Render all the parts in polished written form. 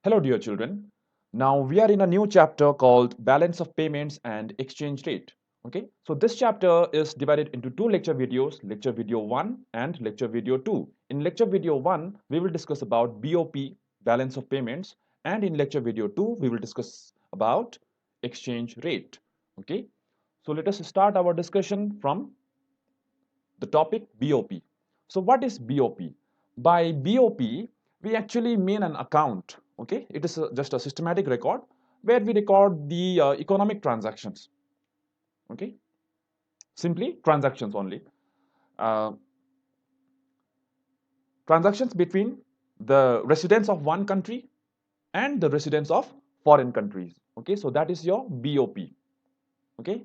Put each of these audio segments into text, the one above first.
Hello, dear children. Now we are in a new chapter called Balance of Payments and Exchange Rate. Okay, so this chapter is divided into two lecture videos, lecture video 1 and lecture video 2. In lecture video 1, we will discuss about BOP, balance of payments, and in lecture video 2, we will discuss about exchange rate. Okay, so let us start our discussion from the topic BOP. So what is BOP? By BOP, we actually mean an account. Okay, it is just a systematic record where we record the economic transactions. Okay, simply transactions only. Uh, Transactions between the residents of one country and the residents of foreign countries. Okay, so that is your BOP. Okay,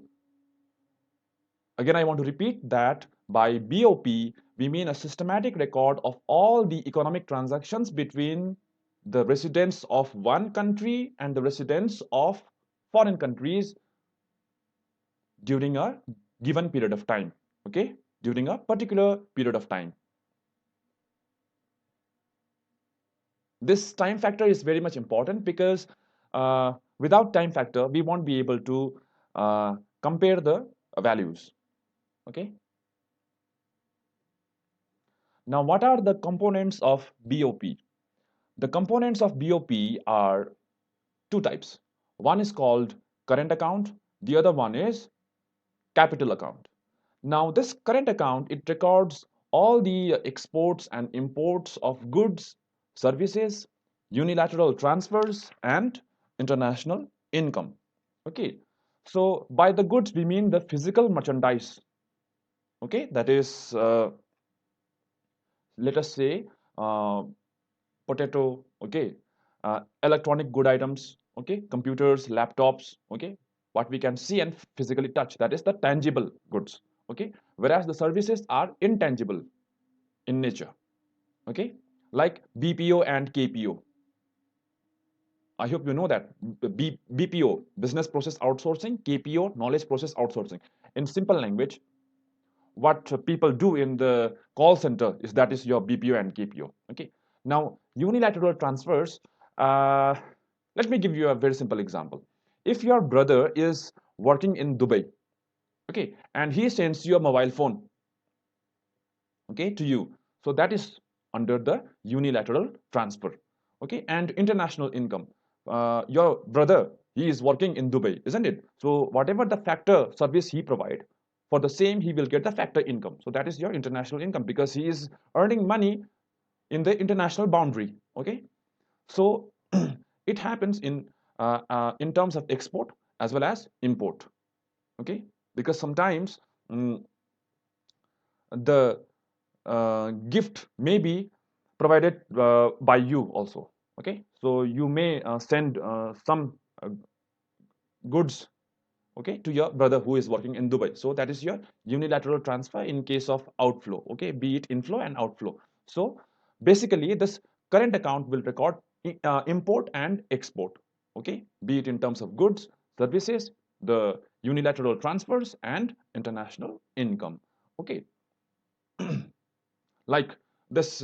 again, I want to repeat that by BOP, we mean a systematic record of all the economic transactions between the residents of one country and the residents of foreign countries during a given period of time. Okay, during a particular period of time. This time factor is very much important because without time factor, we won't be able to compare the values. Okay. Now, what are the components of BOP? The components of BOP are two types. One is called current account, the other one is capital account. Now, this current account, it records all the exports and imports of goods, services, unilateral transfers, and international income. Okay, so by the goods, we mean the physical merchandise. Okay, that is, let us say, uh, potato, okay, electronic good items, okay, computers, laptops, okay, what we can see and physically touch, that is the tangible goods, okay, whereas the services are intangible in nature, okay, like BPO and KPO. I hope you know that BPO, business process outsourcing, KPO, knowledge process outsourcing. In simple language, what people do in the call center is that is your BPO and KPO. Okay. Now, unilateral transfers. Uh, Let me give you a very simple example. If your brother is working in Dubai, okay, and he sends you a mobile phone, okay, to you, so that is under the unilateral transfer, okay, and international income. Your brother, he is working in Dubai, isn't it? So whatever the factor service he provide, for the same he will get the factor income. So that is your international income because he is earning money in the international boundary. Okay, so it happens in terms of export as well as import. Okay, because sometimes the gift may be provided by you also. Okay, so you may send some goods, okay, to your brother who is working in Dubai. So that is your unilateral transfer in case of outflow, okay, be it inflow and outflow. So basically this current account will record import and export, okay, be it in terms of goods, services, the unilateral transfers and international income. Okay, like this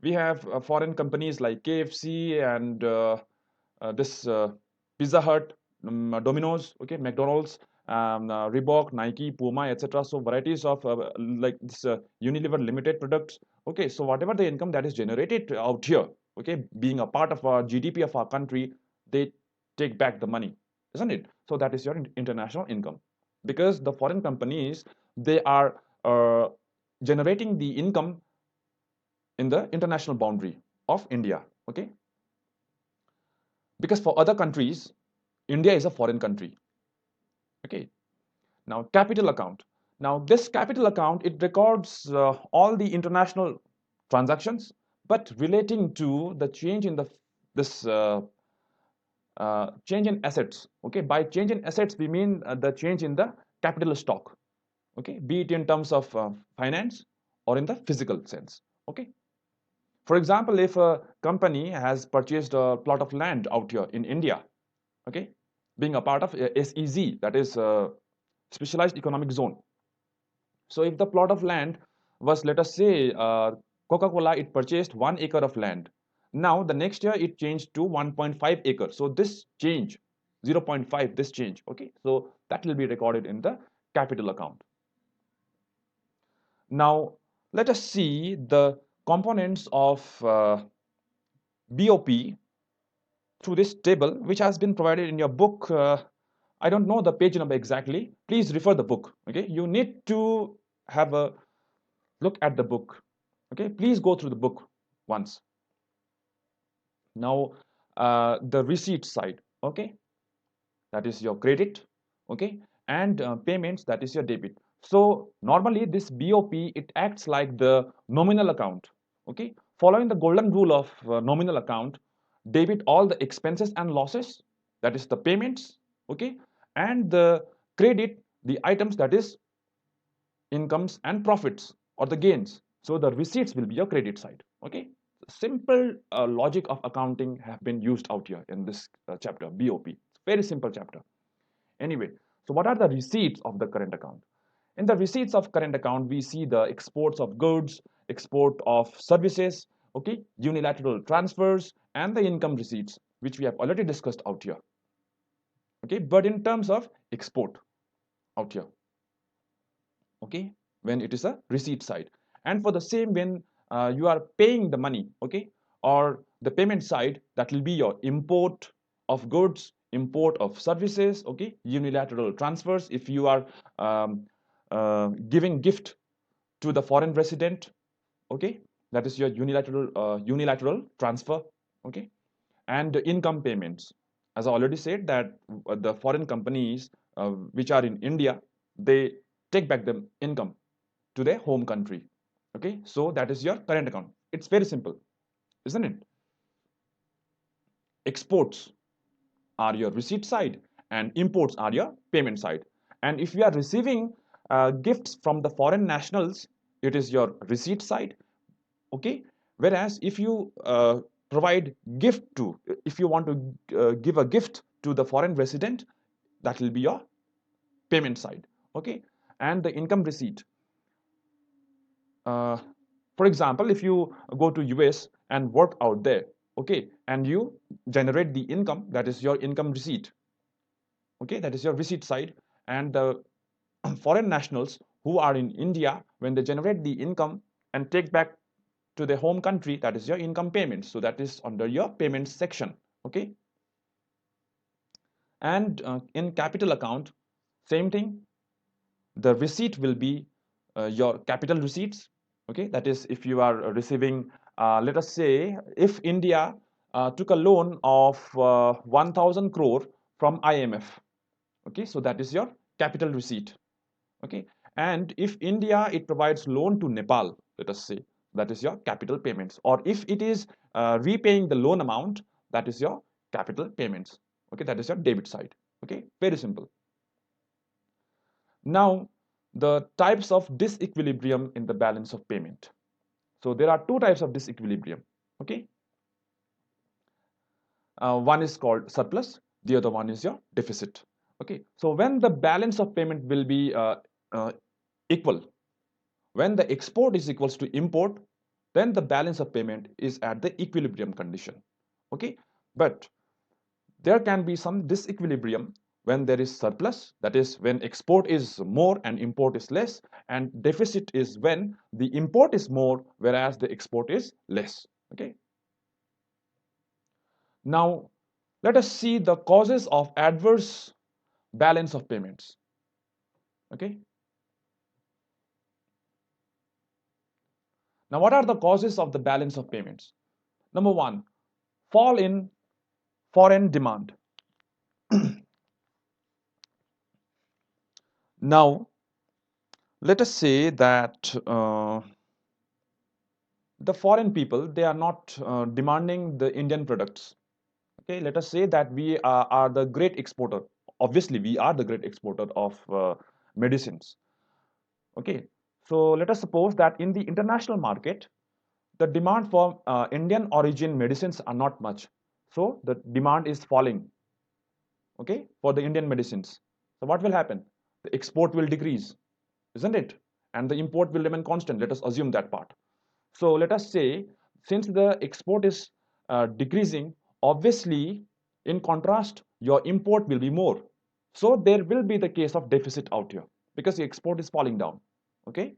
we have foreign companies like KFC and this Pizza Hut, Domino's, okay, McDonald's, Reebok, Nike, Puma, etc. So varieties of like this Unilever limited products. Okay, so whatever the income that is generated out here, okay, being a part of our GDP of our country, they take back the money, isn't it? So that is your international income, because the foreign companies, they are generating the income in the international boundary of India. Okay, because for other countries, India is a foreign country. Okay, now capital account. Now this capital account, it records all the international transactions, but relating to the change in the this change in assets. Okay, by change in assets we mean the change in the capital stock. Okay, be it in terms of finance or in the physical sense. Okay, for example, if a company has purchased a plot of land out here in India, okay, being a part of SEZ, that is specialized economic zone. So if the plot of land was, let us say, Coca-Cola, it purchased 1 acre of land. Now the next year it changed to 1.5 acre. So this change, 0.5, this change, okay, so that will be recorded in the capital account. Now let us see the components of BOP through this table, which has been provided in your book. I don't know the page number exactly. Please refer the book. Okay, you need to have a look at the book. Okay, please go through the book once. Now, the receipt side. Okay, that is your credit. Okay, and payments, that is your debit. So normally this BOP, it acts like the nominal account. Okay, following the golden rule of nominal account, debit all the expenses and losses, that is the payments. Okay, and the credit the items, that is incomes and profits or the gains. So the receipts will be your credit side. Okay, simple logic of accounting have been used out here in this chapter, BOP. Very simple chapter. Anyway, so what are the receipts of the current account? In the receipts of current account, we see the exports of goods, export of services, okay, unilateral transfers, and the income receipts, which we have already discussed out here. Okay, but in terms of export out here, okay, when it is a receipt side, and for the same, when you are paying the money, okay, or the payment side, that will be your import of goods, import of services, okay, unilateral transfers. If you are giving gift to the foreign resident, okay, that is your unilateral transfer, okay, and income payments. As I already said that the foreign companies which are in India, they take back the income to their home country. Okay, so that is your current account. It's very simple, isn't it? Exports are your receipt side and imports are your payment side. And if you are receiving gifts from the foreign nationals, it is your receipt side. Okay, whereas if you provide gift to, if you want to give a gift to the foreign resident, that will be your payment side. Okay, and the income receipt, uh, for example, if you go to US and work out there, okay, and you generate the income, that is your income receipt. Okay, that is your receipt side. And the foreign nationals who are in India, when they generate the income and take back to their home country, that is your income payments. So that is under your payments section. Okay, and in capital account, same thing. The receipt will be your capital receipts. Okay, that is if you are receiving, let us say, if India took a loan of 1000 crore from IMF. Okay, so that is your capital receipt. Okay, and if India, it provides loan to Nepal, let us say, that is your capital payments. Or if it is repaying the loan amount, that is your capital payments. Okay, that is your debit side. Okay, very simple. Now, the types of disequilibrium in the balance of payment. So there are two types of disequilibrium. Okay, one is called surplus, the other one is your deficit. Okay, so when the balance of payment will be equal, when the export is equals to import, then the balance of payment is at the equilibrium condition. Okay, but there can be some disequilibrium when there is surplus, that is when export is more and import is less, and deficit is when the import is more whereas the export is less. Okay, now let us see the causes of adverse balance of payments. Okay, now what are the causes of the balance of payments? Number one, fall in foreign demand. Now let us say that the foreign people, they are not demanding the Indian products. Okay, let us say that we are the great exporter. Obviously we are the great exporter of medicines. Okay, so let us suppose that in the international market, the demand for Indian origin medicines are not much, so the demand is falling, okay, for the Indian medicines. So what will happen? The export will decrease, isn't it? And the import will remain constant. Let us assume that part. So let us say, since the export is decreasing, obviously, in contrast, your import will be more. So there will be the case of deficit out here because the export is falling down. Okay.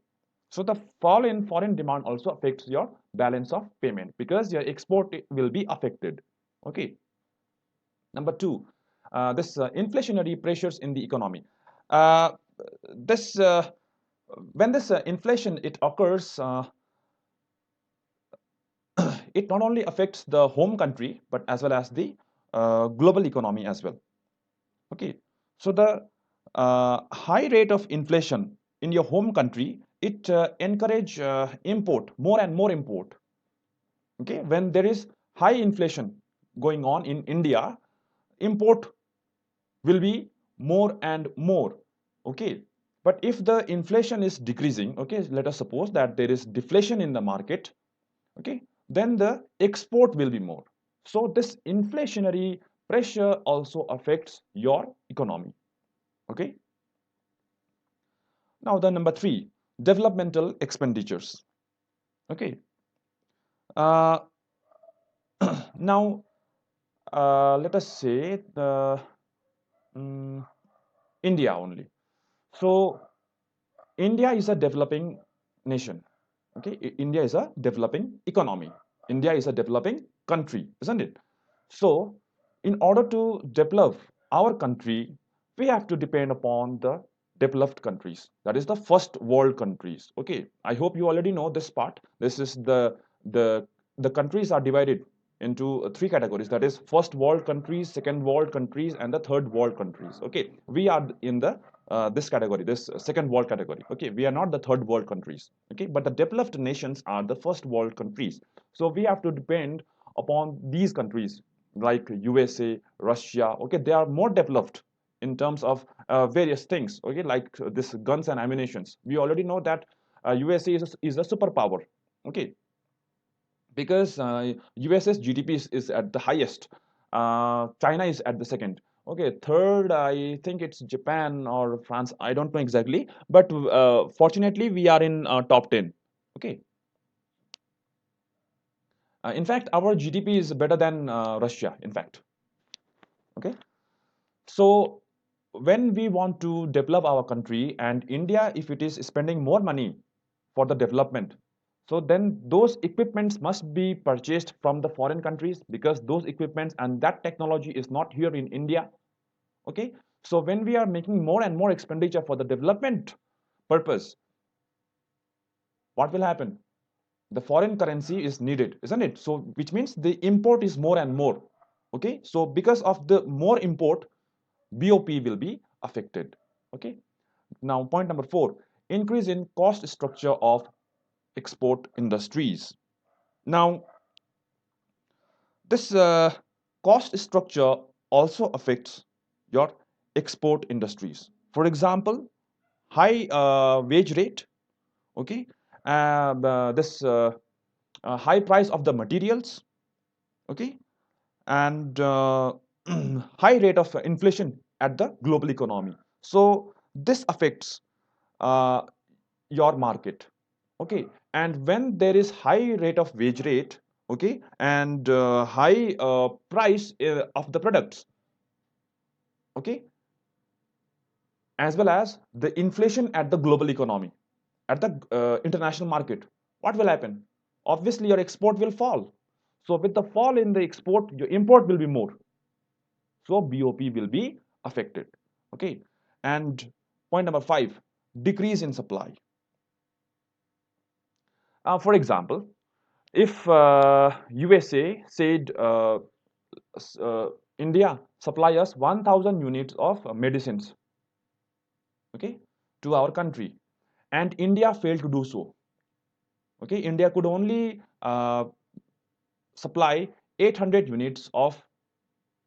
So the fall in foreign demand also affects your balance of payment because your export will be affected. Okay. Number two, this inflationary pressures in the economy. Uh, this when this inflation it occurs, it not only affects the home country but as well as the global economy as well. Okay, so the high rate of inflation in your home country it encourage import more and more import. Okay, when there is high inflation going on in India, import will be more and more. Okay, but if the inflation is decreasing, okay, let us suppose that there is deflation in the market, okay, then the export will be more. So this inflationary pressure also affects your economy. Okay, now the number three, developmental expenditures. Okay, uh, now let us say the um, India only. So India is a developing nation. Okay, India is a developing economy. India is a developing country, isn't it? So, in order to develop our country, we have to depend upon the developed countries. That is the first world countries. Okay, I hope you already know this part. This is the the countries are divided into three categories. That is first world countries, second world countries, and the third world countries. Okay, we are in the this category, this second world category. Okay, we are not the third world countries. Okay, but the developed nations are the first world countries. So we have to depend upon these countries like USA, Russia. Okay, they are more developed in terms of various things. Okay, like this guns and ammunitions. We already know that USA is a superpower. Okay, because US's GDP is at the highest. China is at the second. Okay, third, I think it's Japan or France. I don't know exactly, but fortunately, we are in top 10. Okay, in fact, our GDP is better than Russia. In fact, okay. So when we want to develop our country and India, if it is spending more money for the development, so then those equipments must be purchased from the foreign countries because those equipments and that technology is not here in India. Okay, so when we are making more and more expenditure for the development purpose, what will happen? The foreign currency is needed, isn't it? So which means the import is more and more. Okay, so because of the more import, BOP will be affected. Okay. Now, point number four, increase in cost structure of export industries. Now, this cost structure also affects your export industries. For example, high wage rate, okay, this high price of the materials, okay, and high rate of inflation at the global economy. So this affects uh, your market. Okay, and when there is high rate of wage rate, okay, and high price of the products, okay, as well as the inflation at the global economy, at the international market, what will happen? Obviously your export will fall. So with the fall in the export, your import will be more. So BOP will be affected. Okay, and point number five, decrease in supply. For example, if USA said uh, India supply us 1000 units of medicines, okay, to our country, and India failed to do so, okay, India could only supply 800 units of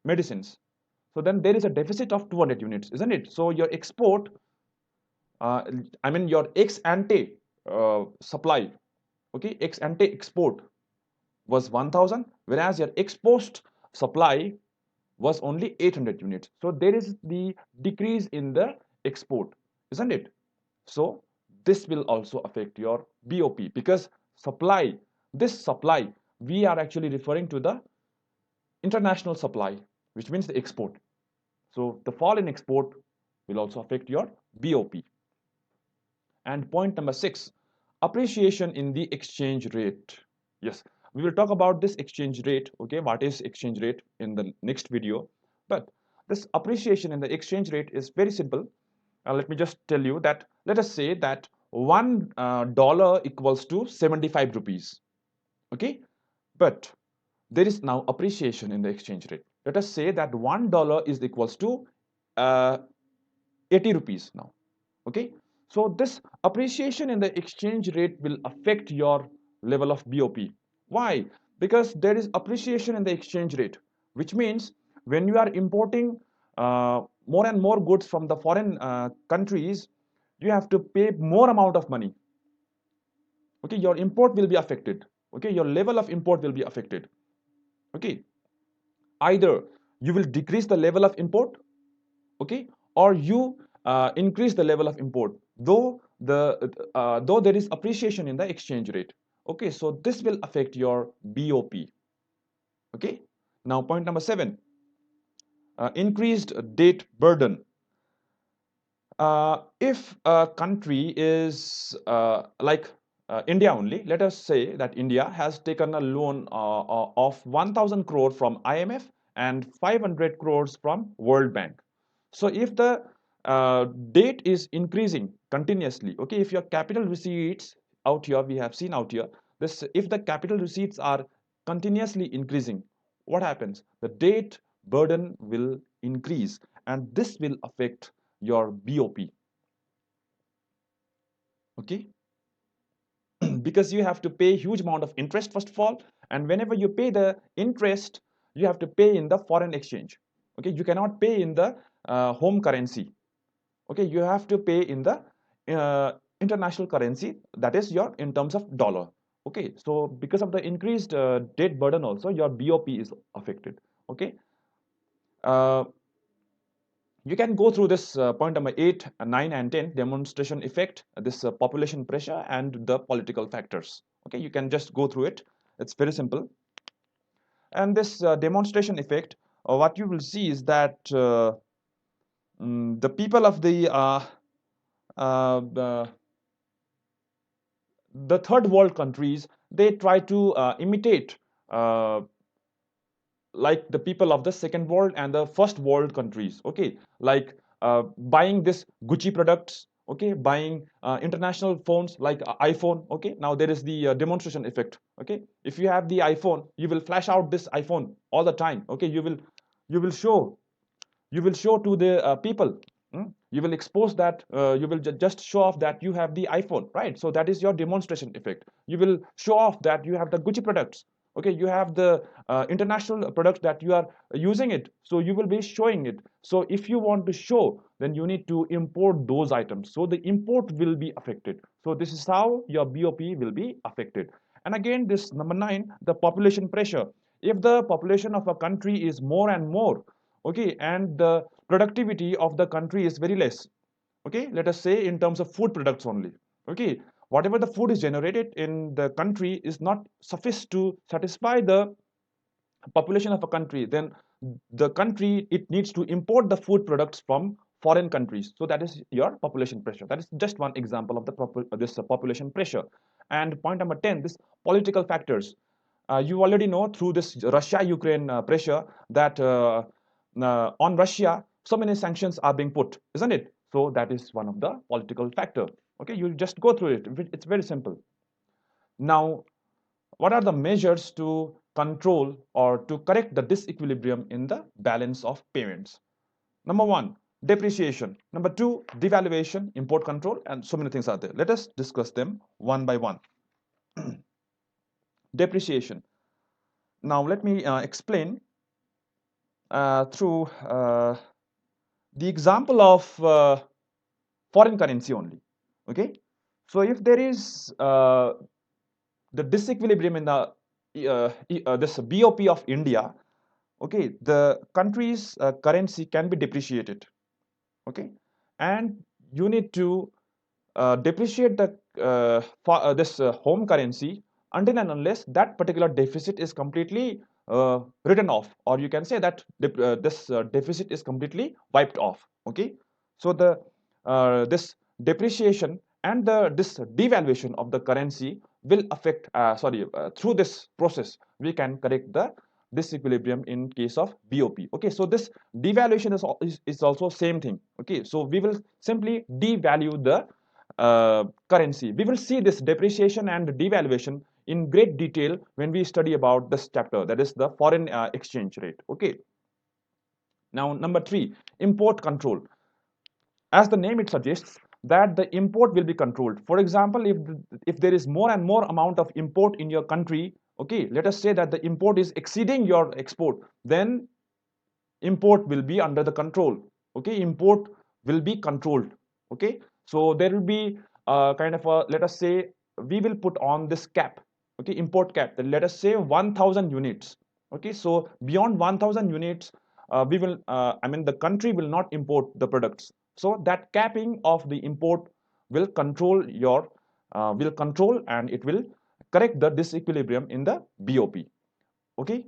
medicines. So then there is a deficit of 200 units, isn't it? So your export, uh, I mean your ex ante supply, okay, ex ante export was 1000, whereas your ex post supply was only 800 units. So there is the decrease in the export, isn't it? So this will also affect your BOP because supply, this supply, we are actually referring to the international supply, which means the export. So the fall in export will also affect your BOP. And point number 6, appreciation in the exchange rate. Yes, we will talk about this exchange rate, okay, what is exchange rate in the next video. But this appreciation in the exchange rate is very simple. Let me just tell you that, let us say that $1 equals to 75 rupees, okay? But there is now appreciation in the exchange rate. Let us say that $1 is equals to uh, 80 rupees now, okay? So this appreciation in the exchange rate will affect your level of BOP. Why? Because there is appreciation in the exchange rate, which means when you are importing more and more goods from the foreign countries, you have to pay more amount of money. Okay, your import will be affected. Okay, your level of import will be affected. Okay, either you will decrease the level of import, okay, or you increase the level of import, though there is appreciation in the exchange rate. Okay, so this will affect your BOP. Okay, now point number 7, increased debt burden. If a country is like India only, let us say that India has taken a loan of 1000 crore from IMF and 500 crores from World Bank. So if the debt is increasing continuously, okay, if your capital receipts out here, we have seen out here, this, if the capital receipts are continuously increasing, what happens? The debt burden will increase, and this will affect your BOP. Okay, because you have to pay huge amount of interest first of all, and whenever you pay the interest, you have to pay in the foreign exchange. Okay, you cannot pay in the home currency. Okay, you have to pay in the international currency, that is your in terms of dollar. Okay, so because of the increased debt burden also, your BOP is affected. Okay, uh, you can go through this point number 8, 9 and 10, demonstration effect, this population pressure and the political factors. Okay, you can just go through it. It's very simple. And this demonstration effect, what you will see is that the people of the third world countries, they try to imitate uh, like the people of the second world and the first world countries. Okay, like buying this Gucci products, okay, buying international phones like iPhone. Okay, now there is the demonstration effect. Okay, if you have the iPhone, you will flash out this iPhone all the time. Okay, you will show, you will show to the people. You will expose that, you will just show off that you have the iPhone, right? So that is your demonstration effect. You will show off that you have the Gucci products. Okay, you have the international products that you are using it, so you will be showing it. So if you want to show, then you need to import those items, so the import will be affected. So this is how your BOP will be affected. And again, this number 9, the population pressure. If the population of a country is more and more, okay, and the productivity of the country is very less, okay, let us say in terms of food products only, okay, whatever the food is generated in the country is not sufficient to satisfy the population of a country, then the country, it needs to import the food products from foreign countries. So that is your population pressure. That is just one example of this population pressure. And point number 10, this political factors. You already know through this Russia Ukraine pressure that on Russia so many sanctions are being put, isn't it? So that is one of the political factor. Okay, you just go through it. It's very simple. Now, what are the measures to control or to correct the disequilibrium in the balance of payments? Number 1, depreciation. Number 2, devaluation, import control, and so many things are there. Let us discuss them one by one. Depreciation. Now let me explain through the example of foreign currency only. Okay, so if there is the disequilibrium in the this BOP of India, okay, the country's currency can be depreciated. Okay, and you need to depreciate the this home currency until and unless that particular deficit is completely written off, or you can say that this deficit is completely wiped off. Okay, so the this depreciation and this devaluation of the currency will affect through this process we can correct the disequilibrium in case of BOP. Okay, so this devaluation is also same thing. Okay, so we will simply devalue the currency. We will see this depreciation and devaluation in great detail when we study about this chapter, that is the foreign exchange rate. Okay, now number 3, import control. As the name it suggests, that the import will be controlled. For example, if there is more and more amount of import in your country, okay, let us say that the import is exceeding your export, then import will be under the control. Okay, import will be controlled. Okay, so there will be kind of a, let us say, we will put on this cap. Okay, import cap, then let us say 1000 units. Okay, so beyond 1000 units, we will I mean the country will not import the products. So that capping of the import will control your will control, and it will correct the disequilibrium in the BOP. Okay,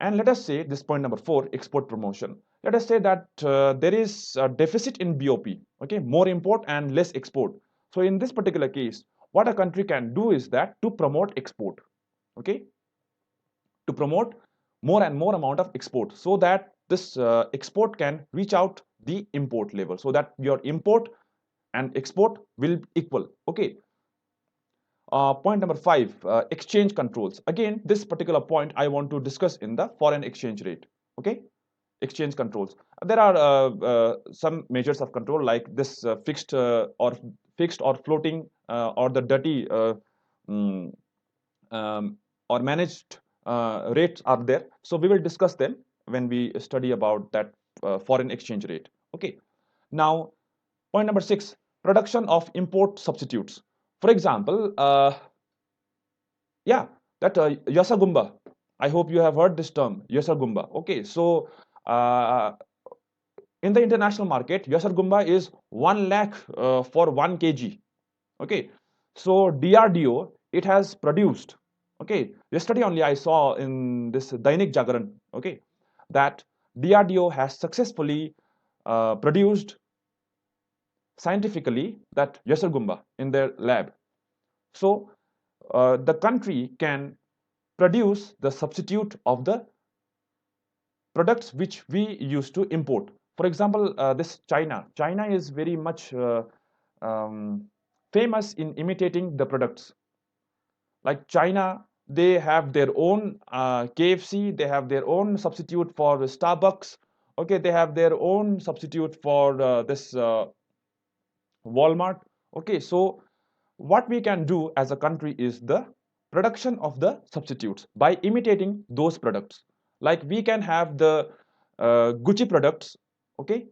and let us say this point number 4, export promotion. Let us say that there is a deficit in BOP, okay, more import and less export. So in this particular case, what a country can do is that to promote export, okay, to promote more and more amount of export, so that this export can reach out the import level, so that your import and export will equal. Okay, point number 5, exchange controls. Again, this particular point I want to discuss in the foreign exchange rate. Okay, exchange controls. There are some measures of control, like this fixed or floating or the dirty mm, or managed rates are there. So we will discuss them when we study about that foreign exchange rate. Okay. Now, point number 6, production of import substitutes. For example, yeah, that Yasagumba. I hope you have heard this term, Yasagumba. Okay, so in the international market, Yasargumba is 1 lakh for 1 kg. Okay, so DRDO, it has produced. Okay, yesterday only I saw in this Dainik Jagaran, okay, that DRDO has successfully produced scientifically that Yasargumba in their lab. So the country can produce the substitute of the products which we used to import. For example, this China is very much um, famous in imitating the products. Like China, they have their own KFC, they have their own substitute for Starbucks. Okay, they have their own substitute for this Walmart. Okay, so what we can do as a country is the production of the substitutes by imitating those products. Like we can have the Gucci products. Okay,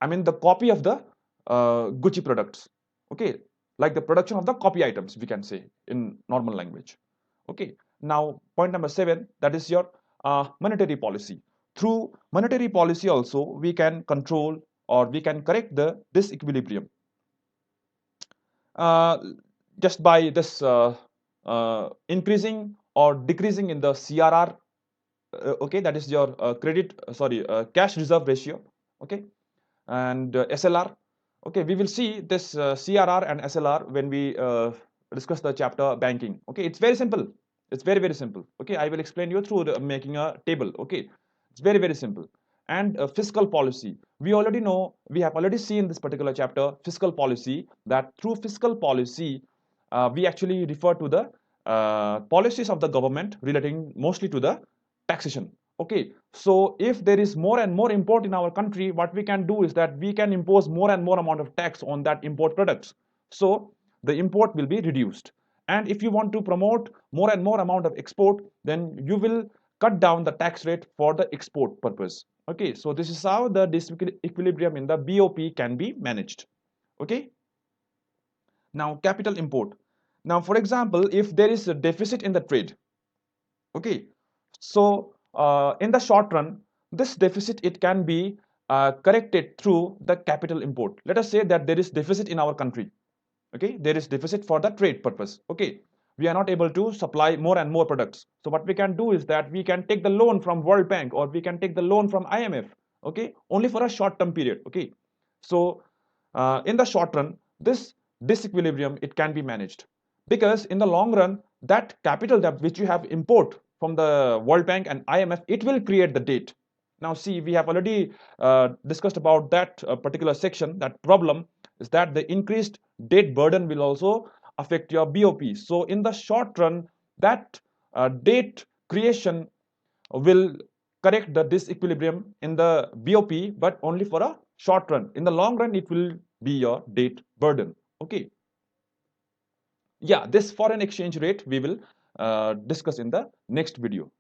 I mean the copy of the Gucci products. Okay, like the production of the copy items, we can say in normal language. Okay, now point number 7, that is your monetary policy. Through monetary policy also we can control or we can correct the disequilibrium uh, just by this increasing or decreasing in the CRR. Okay, that is your cash reserve ratio. Okay, and SLR. Okay, we will see this CRR and SLR when we discuss the chapter banking. Okay, it's very simple. It's very simple. Okay, I will explain you through making a table. Okay, it's very simple. And fiscal policy. We already know, we have already seen this particular chapter, fiscal policy, that through fiscal policy, we actually refer to the policies of the government relating mostly to the taxation. Okay, so if there is more and more import in our country, what we can do is that we can impose more and more amount of tax on that import products. So the import will be reduced. And if you want to promote more and more amount of export, then you will cut down the tax rate for the export purpose. Okay, so this is how the disequilibrium in the BOP can be managed. Okay, now capital import. Now, for example, if there is a deficit in the trade, okay, so in the short run, this deficit, it can be corrected through the capital import. Let us say that there is deficit in our country. Okay, there is deficit for the trade purpose. Okay, we are not able to supply more and more products. So what we can do is that we can take the loan from World Bank, or we can take the loan from IMF, okay, only for a short term period, okay. So in the short run, this disequilibrium, it can be managed, because in the long run, that capital debt which you have import from the World Bank and IMF, it will create the debt. Now see, we have already discussed about that particular section. That problem is that the increased debt burden will also affect your BOP. So in the short run, that debt creation will correct the disequilibrium in the BOP, but only for a short run. In the long run, it will be your debt burden. Okay. Yeah, this foreign exchange rate we will discuss in the next video.